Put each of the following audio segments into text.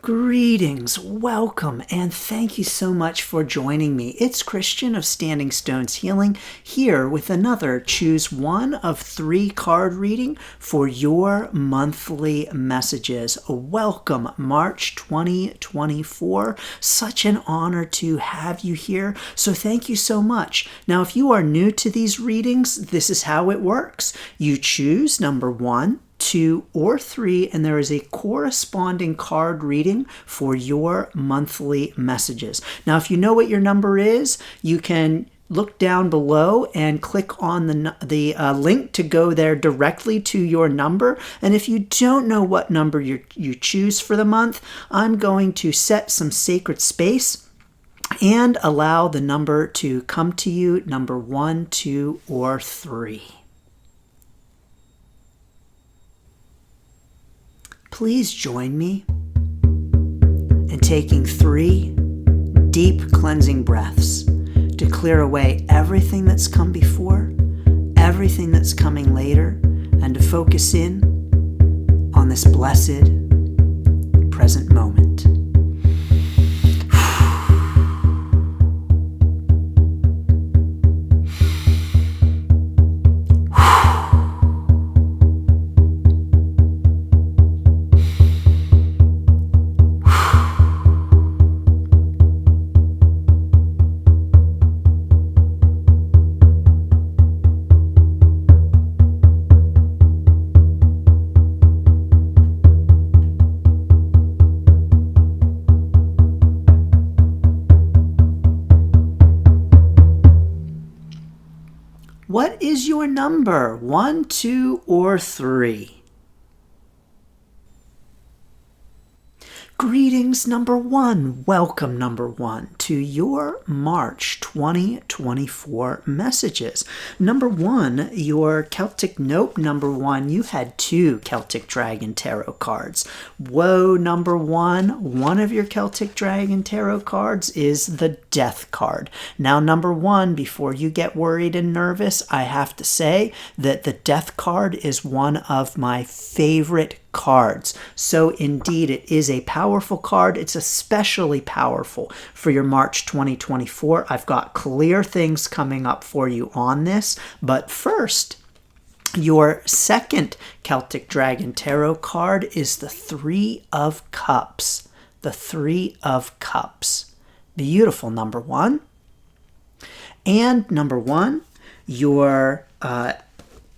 Greetings, welcome, and thank you so much for joining me. It's Christian of Standing Stones Healing here with another Choose One of 3 card reading for your monthly messages. Welcome, March 2024. Such an honor to have you here, so thank you so much. Now, if you are new to these readings, this is how it works. You choose number 1, 2, or 3, and there is a corresponding card reading for your monthly messages. Now, if you know what your number is, you can look down below and click on the link to go there directly to your number. And if you don't know what number you choose for the month, I'm going to set some sacred space and allow the number to come to you, number 1, 2, or 3. Please join me in taking 3 deep cleansing breaths to clear away everything that's come before, everything that's coming later, and to focus in on this blessed present moment. What is your number? 1, 2, or 3? Greetings, number 1. Welcome, number 1, to your March 2024 messages. Number 1, your Celtic Nope number 1, you had 2 Celtic Dragon Tarot cards. Whoa, number 1 of your Celtic Dragon Tarot cards is the Death card. Now, number 1, before you get worried and nervous, I have to say that the Death card is one of my favorite cards. So indeed, it is a powerful card. It's especially powerful for your March 2024. I've got clear things coming up for you on this. But first, your second Celtic Dragon Tarot card is the 3 of Cups. The 3 of Cups. Beautiful, number 1. And number 1, your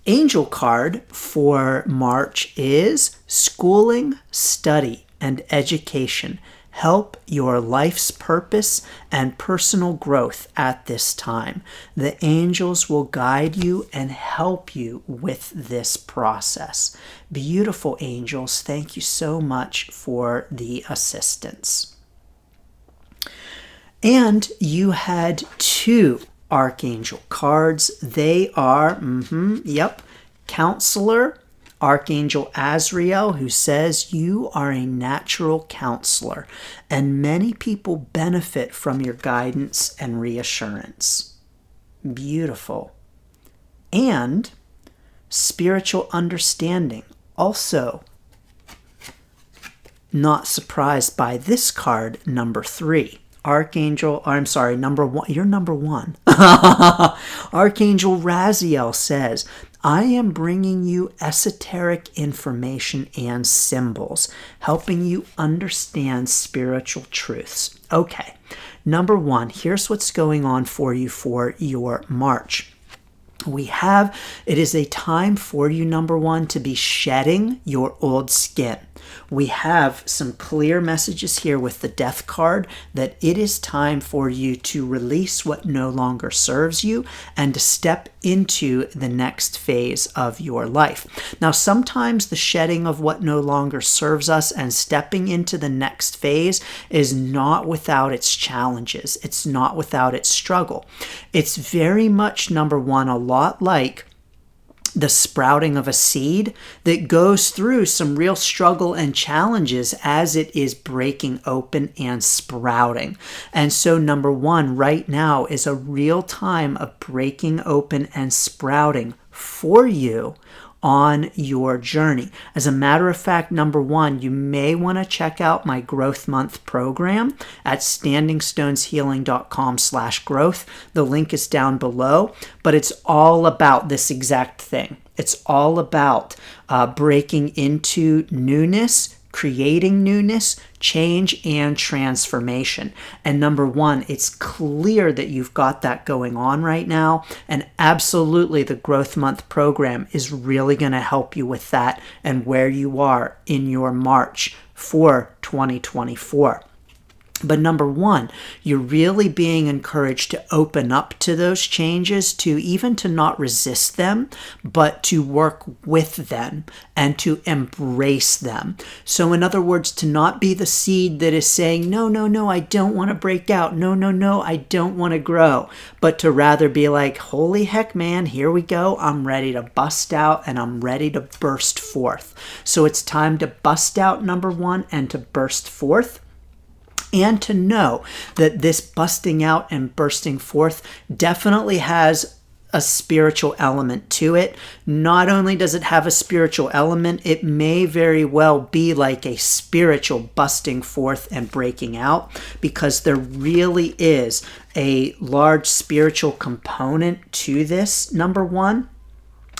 angel card for March is Schooling, Study, and Education. Help your life's purpose and personal growth at this time. The angels will guide you and help you with this process. Beautiful angels, thank you so much for the assistance. And you had 2 Archangel cards. They are, Counselor, Archangel Azrael, who says you are a natural counselor, and many people benefit from your guidance and reassurance. Beautiful. And Spiritual Understanding. Also, not surprised by this card, number 3. Number 1. You're number 1. Archangel Raziel says, I am bringing you esoteric information and symbols, helping you understand spiritual truths. Okay, number 1, here's what's going on for you for your March. It is a time for you, number 1, to be shedding your old skin. We have some clear messages here with the Death card that it is time for you to release what no longer serves you and to step into the next phase of your life. Now, sometimes the shedding of what no longer serves us and stepping into the next phase is not without its challenges. It's not without its struggle. It's very much, number 1, a lot like the sprouting of a seed that goes through some real struggle and challenges as it is breaking open and sprouting. And so number 1 right now is a real time of breaking open and sprouting for you on your journey. As a matter of fact, number one, you may want to check out my growth month program at standingstoneshealing.com/growth. The link is down below, but it's all about this exact thing. It's all about breaking into newness, creating newness, change, and transformation. And number one, it's clear that you've got that going on right now. And absolutely, the Growth Month program is really going to help you with that and where you are in your March for 2024. But number one, you're really being encouraged to open up to those changes, to even to not resist them, but to work with them and to embrace them. So in other words, to not be the seed that is saying, no, no, no, I don't want to break out. No, no, no, I don't want to grow. But to rather be like, holy heck, man, here we go. I'm ready to bust out and I'm ready to burst forth. So it's time to bust out, number one, and to burst forth. And to know that this busting out and bursting forth definitely has a spiritual element to it. Not only does it have a spiritual element, it may very well be like a spiritual busting forth and breaking out, because there really is a large spiritual component to this, number one.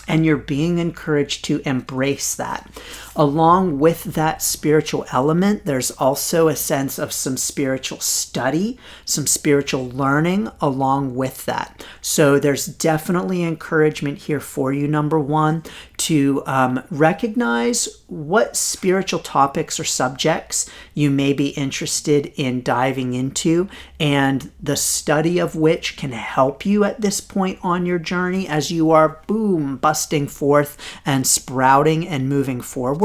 And you're being encouraged to embrace that. Along with that spiritual element, there's also a sense of some spiritual study, some spiritual learning along with that. So there's definitely encouragement here for you, number one, to recognize what spiritual topics or subjects you may be interested in diving into, and the study of which can help you at this point on your journey as you are, boom, busting forth and sprouting and moving forward.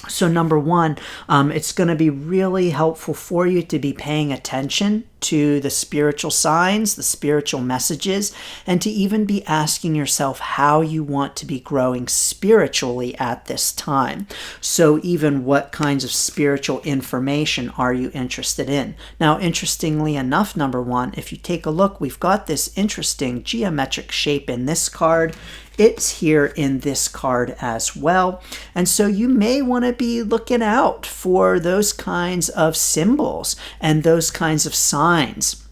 So number one, it's going to be really helpful for you to be paying attention to the spiritual signs, the spiritual messages, and to even be asking yourself how you want to be growing spiritually at this time. So even what kinds of spiritual information are you interested in? Now, interestingly enough, number one, if you take a look, we've got this interesting geometric shape in this card. It's here in this card as well. And so you may want to be looking out for those kinds of symbols and those kinds of signs.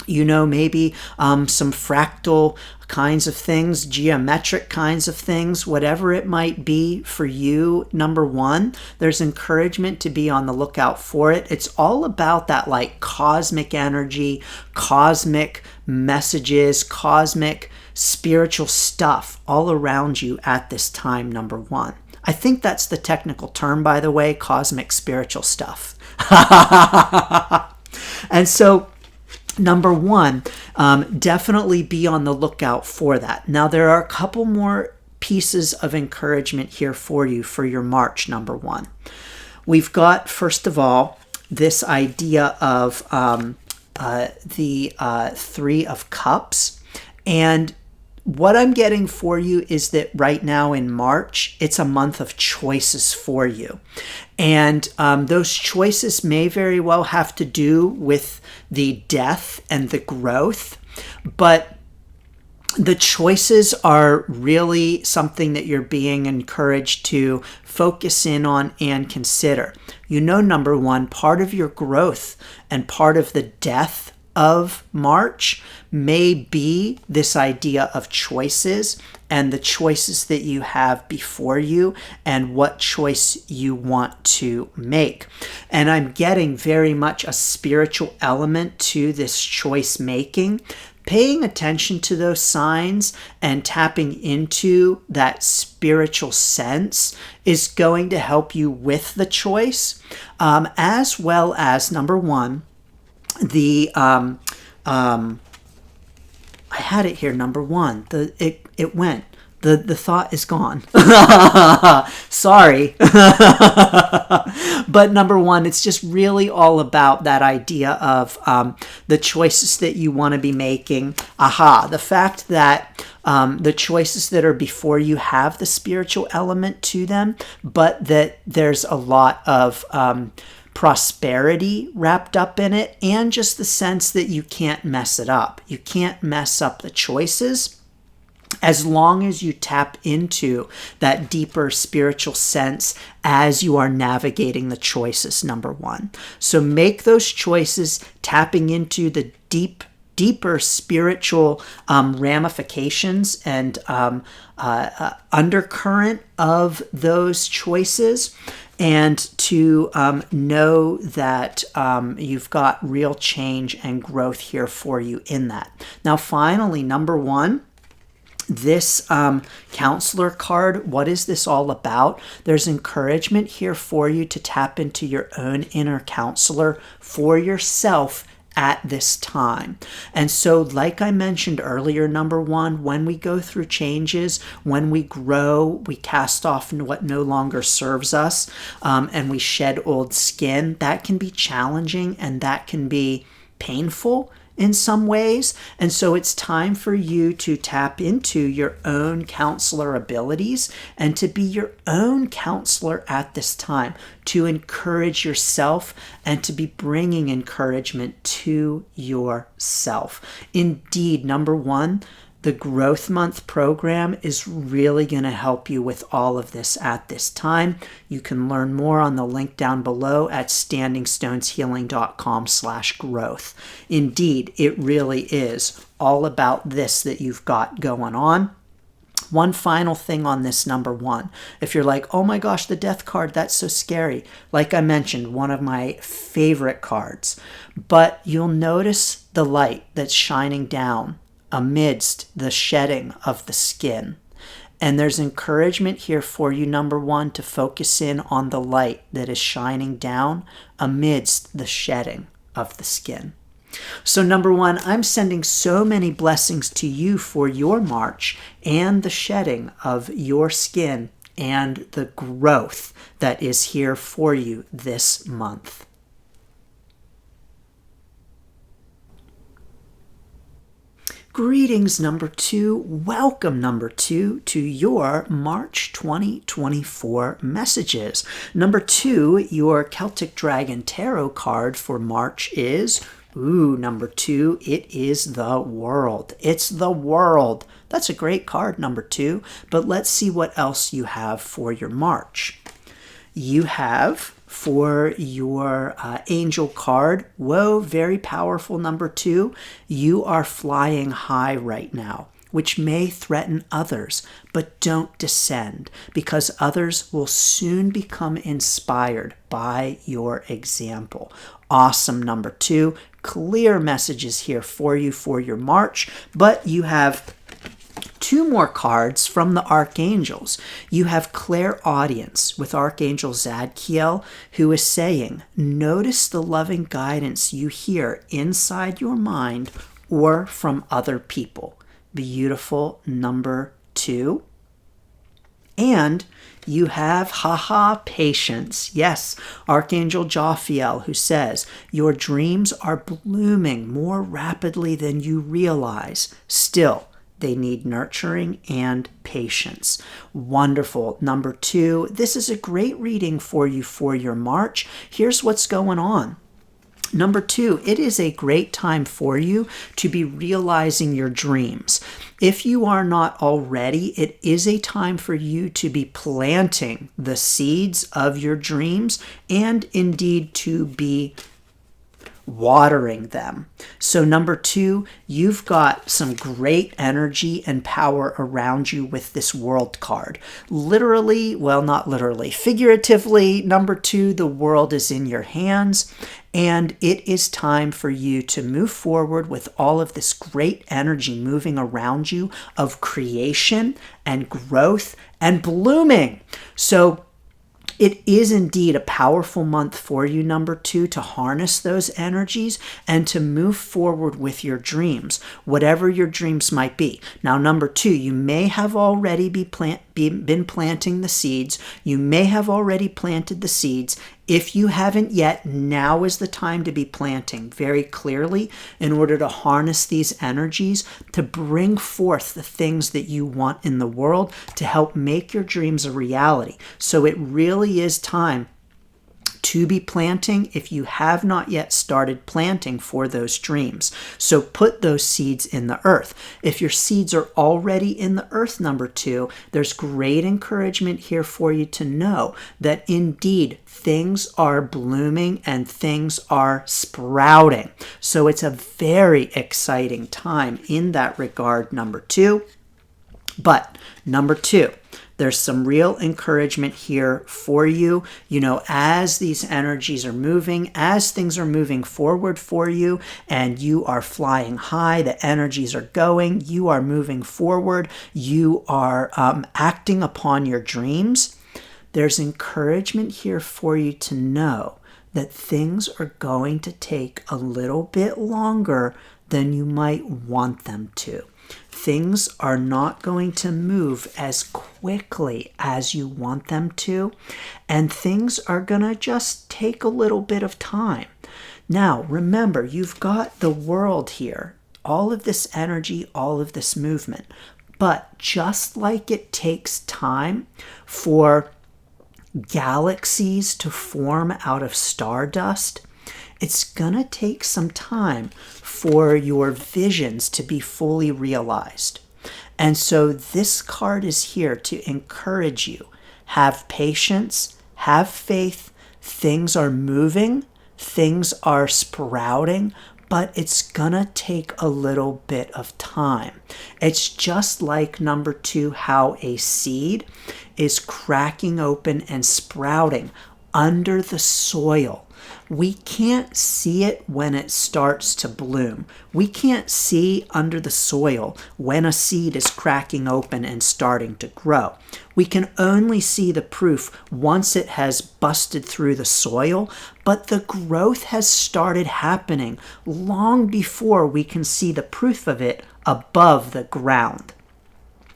You know, maybe some fractal kinds of things, geometric kinds of things, whatever it might be for you, number one, there's encouragement to be on the lookout for it. It's all about that like cosmic energy, cosmic messages, cosmic spiritual stuff all around you at this time, number one. I think that's the technical term, by the way, cosmic spiritual stuff. And so, number one, definitely be on the lookout for that. Now, there are a couple more pieces of encouragement here for you for your March, number one. We've got, first of all, this idea of the Three of Cups. And what I'm getting for you is that right now in March, it's a month of choices for you. And those choices may very well have to do with the death and the growth, but the choices are really something that you're being encouraged to focus in on and consider. You know, number one, part of your growth and part of the death of March may be this idea of choices and the choices that you have before you and what choice you want to make. And I'm getting very much a spiritual element to this choice making. Paying attention to those signs and tapping into that spiritual sense is going to help you with the choice, as well as, number one, the I had it here, number one. It went. The thought is gone. Sorry. But number one, it's just really all about that idea of the choices that you want to be making. The fact that the choices that are before you have the spiritual element to them, but that there's a lot of prosperity wrapped up in it, and just the sense that you can't mess it up. You can't mess up the choices. as long as you tap into that deeper spiritual sense as you are navigating the choices, number one. So make those choices tapping into the deeper spiritual ramifications and undercurrent of those choices, and to know that you've got real change and growth here for you in that. Now, finally, number one, this counselor card, what is this all about? There's encouragement here for you to tap into your own inner counselor for yourself at this time. And so, like I mentioned earlier, number one, when we go through changes, when we grow, we cast off what no longer serves us, and we shed old skin. That can be challenging and that can be painful in some ways. And so it's time for you to tap into your own counselor abilities and to be your own counselor at this time, to encourage yourself and to be bringing encouragement to yourself. Indeed, number one, the Growth Month program is really going to help you with all of this at this time. You can learn more on the link down below at standingstoneshealing.com/growth. Indeed, it really is all about this that you've got going on. One final thing on this, number one. If you're like, oh my gosh, the death card, that's so scary. Like I mentioned, one of my favorite cards. But you'll notice the light that's shining down amidst the shedding of the skin. And there's encouragement here for you, number one, to focus in on the light that is shining down amidst the shedding of the skin. So number one, I'm sending so many blessings to you for your March and the shedding of your skin and the growth that is here for you this month. Greetings, number two. Welcome, number two, to your March 2024 messages. Number two, your Celtic Dragon Tarot card for March is, number two, it is the World. It's the World. That's a great card, number two. But let's see what else you have for your March. You have for your angel card, whoa, very powerful, number two. You are flying high right now, which may threaten others, but don't descend, because others will soon become inspired by your example. Awesome, number two. Clear messages here for you for your March, but you have two more cards from the archangels. You have clairaudience with Archangel Zadkiel, who is saying, notice the loving guidance you hear inside your mind or from other people. Beautiful, number two. And you have patience. Yes, Archangel Jophiel, who says, your dreams are blooming more rapidly than you realize. Still, they need nurturing and patience. Wonderful. Number two, this is a great reading for you for your March. Here's what's going on. Number two, it is a great time for you to be realizing your dreams. If you are not already, it is a time for you to be planting the seeds of your dreams and indeed to be watering them. So number two, you've got some great energy and power around you with this World card. Literally, well, not literally, figuratively, number two, the world is in your hands, and it is time for you to move forward with all of this great energy moving around you of creation and growth and blooming. So it is indeed a powerful month for you, number two, to harness those energies and to move forward with your dreams, whatever your dreams might be. Now, number two, you may have already been planting the seeds. You may have already planted the seeds. If you haven't yet, now is the time to be planting very clearly in order to harness these energies to bring forth the things that you want in the world to help make your dreams a reality. So it really is time to be planting if you have not yet started planting for those dreams. So put those seeds in the earth. If your seeds are already in the earth, number 2, there's great encouragement here for you to know that indeed things are blooming and things are sprouting. So it's a very exciting time in that regard, number 2. But number 2, there's some real encouragement here for you. As these energies are moving, as things are moving forward for you, and you are flying high, the energies are going, you are moving forward, you are acting upon your dreams. There's encouragement here for you to know that things are going to take a little bit longer than you might want them to. Things are not going to move as quickly as you want them to, and things are going to just take a little bit of time. Now, remember, you've got the world here, all of this energy, all of this movement. But just like it takes time for galaxies to form out of stardust, it's going to take some time for your visions to be fully realized. And so this card is here to encourage you. Have patience, have faith. Things are moving, things are sprouting, but it's going to take a little bit of time. It's just like number 2, how a seed is cracking open and sprouting under the soil. We can't see it when it starts to bloom. We can't see under the soil when a seed is cracking open and starting to grow. We can only see the proof once it has busted through the soil, but the growth has started happening long before we can see the proof of it above the ground.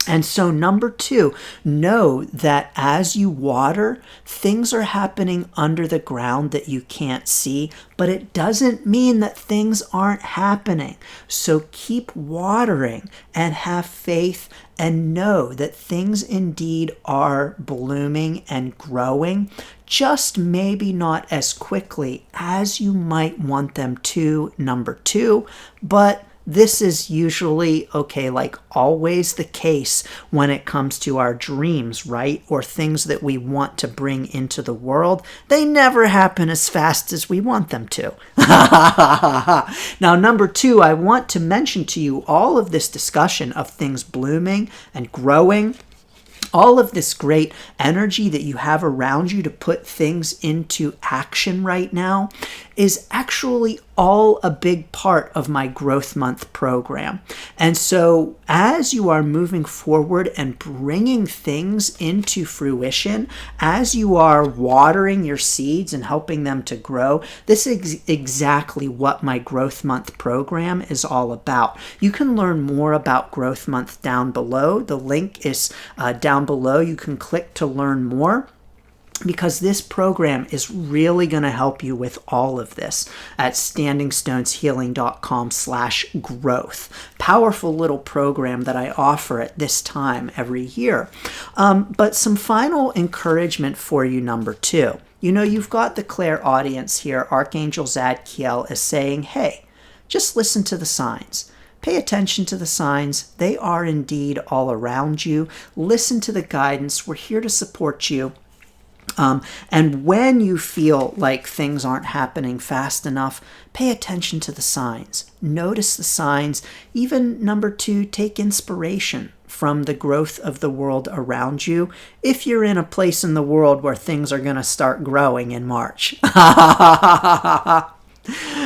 And so number 2, know that as you water, things are happening under the ground that you can't see, but it doesn't mean that things aren't happening. So keep watering and have faith and know that things indeed are blooming and growing, just maybe not as quickly as you might want them to, number 2, but this is usually, like always the case when it comes to our dreams, right? Or things that we want to bring into the world. They never happen as fast as we want them to. Now, number 2, I want to mention to you all of this discussion of things blooming and growing. All of this great energy that you have around you to put things into action right now is actually all a big part of my Growth Month program. And so as you are moving forward and bringing things into fruition, as you are watering your seeds and helping them to grow, this is exactly what my Growth Month program is all about. You can learn more about Growth Month down below. The link is down below. You can click to learn more, because this program is really going to help you with all of this at standingstoneshealing.com/growth. Powerful little program that I offer at this time every year. But some final encouragement for you, number 2. You've got the clairaudience here. Archangel Zadkiel is saying, hey, just listen to the signs. Pay attention to the signs. They are indeed all around you. Listen to the guidance. We're here to support you. And when you feel like things aren't happening fast enough, pay attention to the signs. Notice the signs. Even number 2, take inspiration from the growth of the world around you if you're in a place in the world where things are going to start growing in March.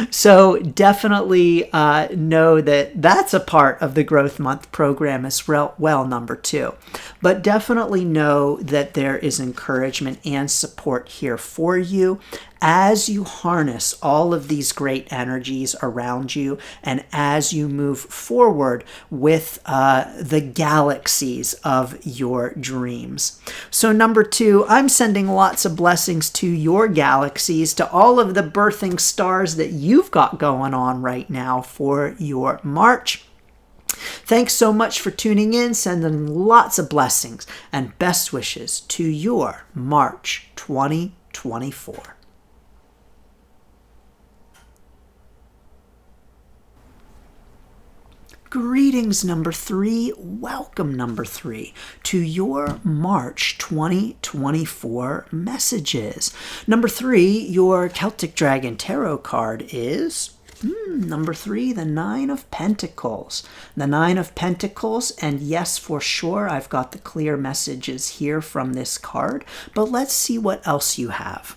So definitely know that that's a part of the Growth Month program as well, number 2. But definitely know that there is encouragement and support here for you as you harness all of these great energies around you and as you move forward with the galaxies of your dreams. So number 2, I'm sending lots of blessings to your galaxies, to all of the birthing stars that you've got going on right now for your March. Thanks so much for tuning in, sending lots of blessings and best wishes to your March 2024. Greetings, number 3. Welcome, number 3, to your March 2024 messages. Number 3, your Celtic Dragon Tarot card is number 3, the Nine of Pentacles. The Nine of Pentacles, and yes, for sure, I've got the clear messages here from this card, but let's see what else you have.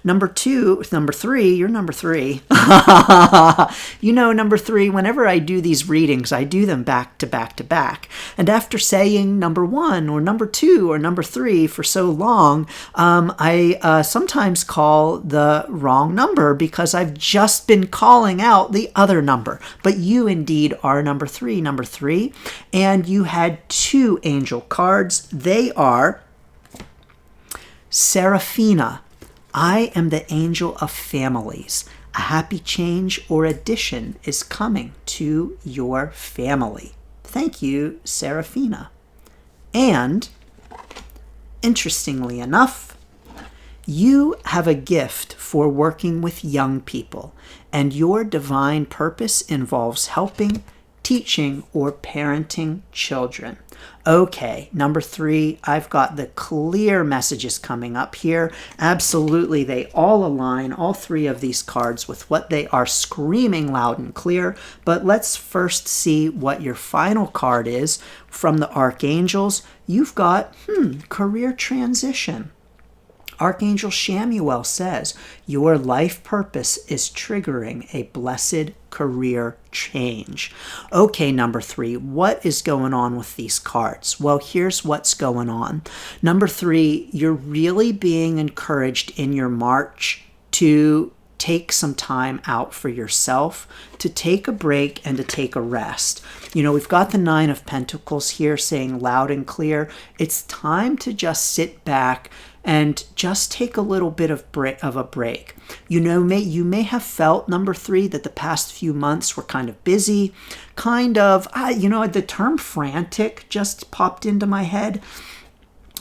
Number 3, you're number 3. You know, number 3, whenever I do these readings, I do them back to back to back. And after saying number 1 or number 2 or number 3 for so long, I sometimes call the wrong number because I've just been calling out the other number. But you indeed are number 3. And you had 2 angel cards. They are Seraphina. I am the angel of families. A happy change or addition is coming to your family. Thank you, Seraphina. And, interestingly enough, you have a gift for working with young people, and your divine purpose involves helping, teaching, or parenting children. Okay, number 3, I've got the clear messages coming up here. Absolutely, they all align, all 3 of these cards, with what they are screaming loud and clear. But let's first see what your final card is from the Archangels. You've got, career transition. Archangel Shamuel says, your life purpose is triggering a blessed career change. Okay, number 3, what is going on with these cards? Well, here's what's going on. Number 3, you're really being encouraged in your March to take some time out for yourself, to take a break and to take a rest. You know, we've got the Nine of Pentacles here saying loud and clear, it's time to just sit back and just take a little bit of a break. You know, you may have felt, number 3, that the past few months were kind of busy, the term frantic just popped into my head.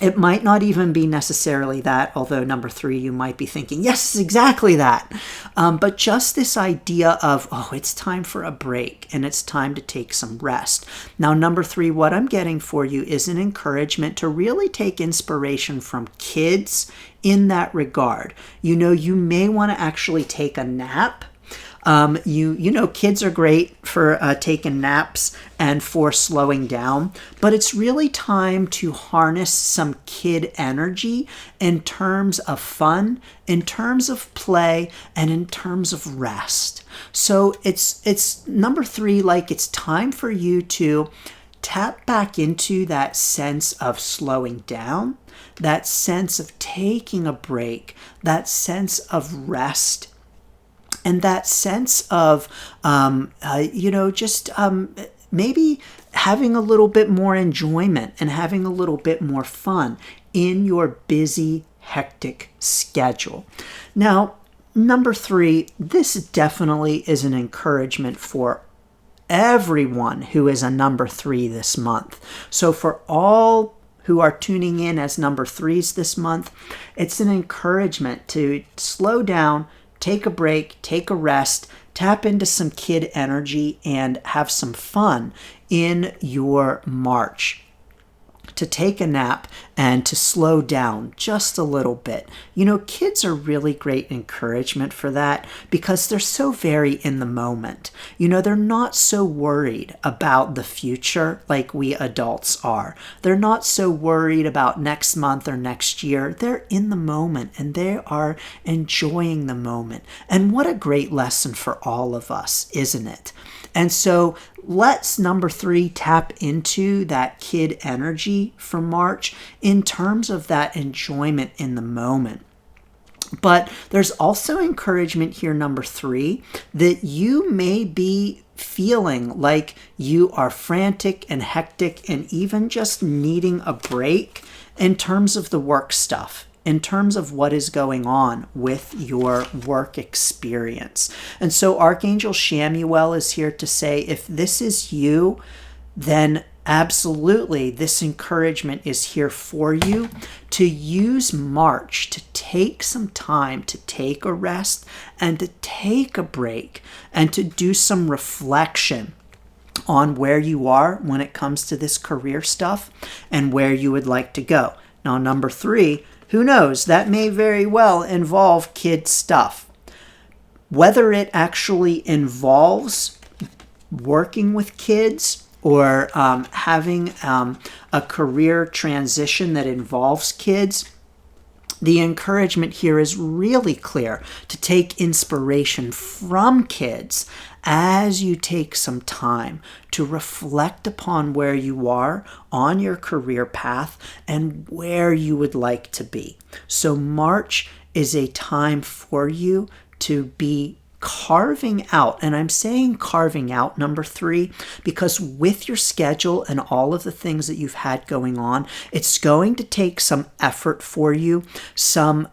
It might not even be necessarily that, although number 3, you might be thinking, yes, exactly that. But just this idea of, it's time for a break and it's time to take some rest. Now, number 3, what I'm getting for you is an encouragement to really take inspiration from kids in that regard. You know, you may want to actually take a nap. Kids are great for taking naps and for slowing down, but it's really time to harness some kid energy in terms of fun, in terms of play, and in terms of rest. So it's number 3, like it's time for you to tap back into that sense of slowing down, that sense of taking a break, that sense of rest, and that sense of, maybe having a little bit more enjoyment and having a little bit more fun in your busy, hectic schedule. Now, number 3, this definitely is an encouragement for everyone who is a number 3 this month. So for all who are tuning in as number 3s this month, it's an encouragement to slow down, take a break, take a rest, tap into some kid energy, and have some fun in your March. To take a nap and to slow down just a little bit. You know, kids are really great encouragement for that because they're so very in the moment. You know, they're not so worried about the future like we adults are. They're not so worried about next month or next year. They're in the moment and they are enjoying the moment. And what a great lesson for all of us, isn't it? And so let's, number 3, tap into that kid energy from March in terms of that enjoyment in the moment. But there's also encouragement here, number 3, that you may be feeling like you are frantic and hectic and even just needing a break in terms of the work stuff, in terms of what is going on with your work experience. And so Archangel Shamuel is here to say, if this is you, then absolutely this encouragement is here for you to use March to take some time to take a rest and to take a break and to do some reflection on where you are when it comes to this career stuff and where you would like to go. Now, number 3, who knows? That may very well involve kid stuff. Whether it actually involves working with kids or having a career transition that involves kids, the encouragement here is really clear to take inspiration from kids as you take some time to reflect upon where you are on your career path and where you would like to be. So March is a time for you to be carving out, and I'm saying carving out, number 3, because with your schedule and all of the things that you've had going on, it's going to take some effort for you, some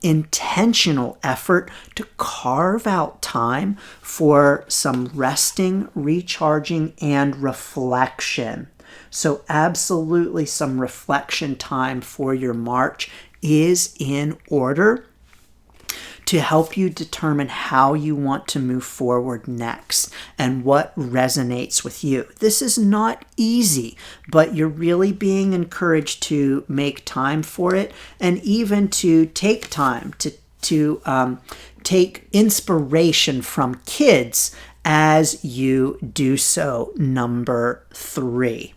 intentional effort to carve out time for some resting, recharging, and reflection. So absolutely some reflection time for your March is in order to help you determine how you want to move forward next and what resonates with you. This is not easy, but you're really being encouraged to make time for it and even to take time to take inspiration from kids as you do so, number 3.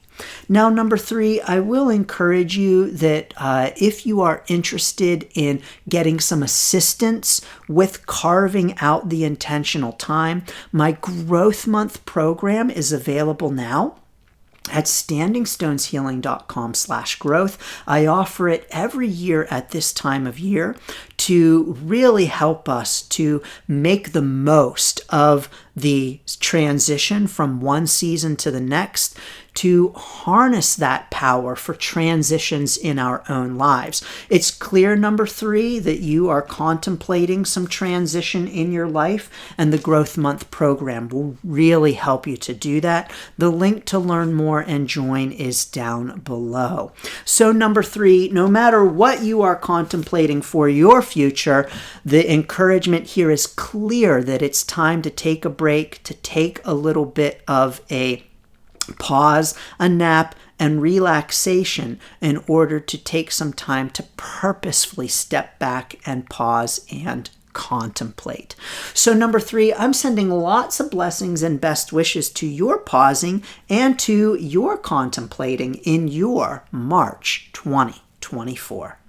Now, number 3, I will encourage you that if you are interested in getting some assistance with carving out the intentional time, my Growth Month program is available now at standingstoneshealing.com/growth. I offer it every year at this time of year to really help us to make the most of the transition from one season to the next, to harness that power for transitions in our own lives. It's clear, number 3, that you are contemplating some transition in your life, and the Growth Month program will really help you to do that. The link to learn more and join is down below. So number 3, no matter what you are contemplating for your future, the encouragement here is clear that it's time to take a break, to take a little bit of a pause, a nap, and relaxation in order to take some time to purposefully step back and pause and contemplate. So number 3, I'm sending lots of blessings and best wishes to your pausing and to your contemplating in your March 2024.